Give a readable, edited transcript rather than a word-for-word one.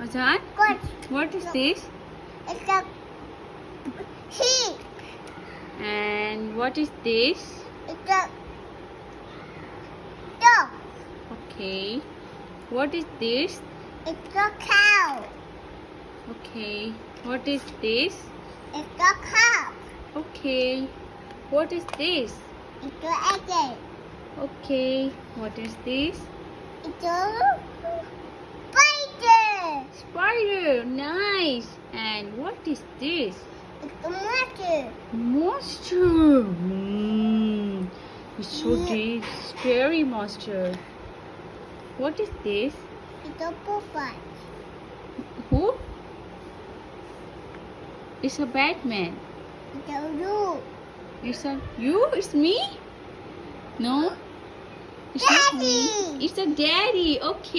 Azaan, Good. what is this? It's a sheep. And what is this? It's a dog. Okay. What is this? It's a cow. Okay. What is this? It's a cow. Okay. What is this? It's a egg. Okay. What is this? It's a spider. Spider. Nice. And what is this? It's a monster. Monster. It's so deep. Scary monster. What is this? It's a bullfight. Who? It's a Batman. It's a roof. It's a you? It's me? No? It's not me. Daddy. It's a daddy. Okay.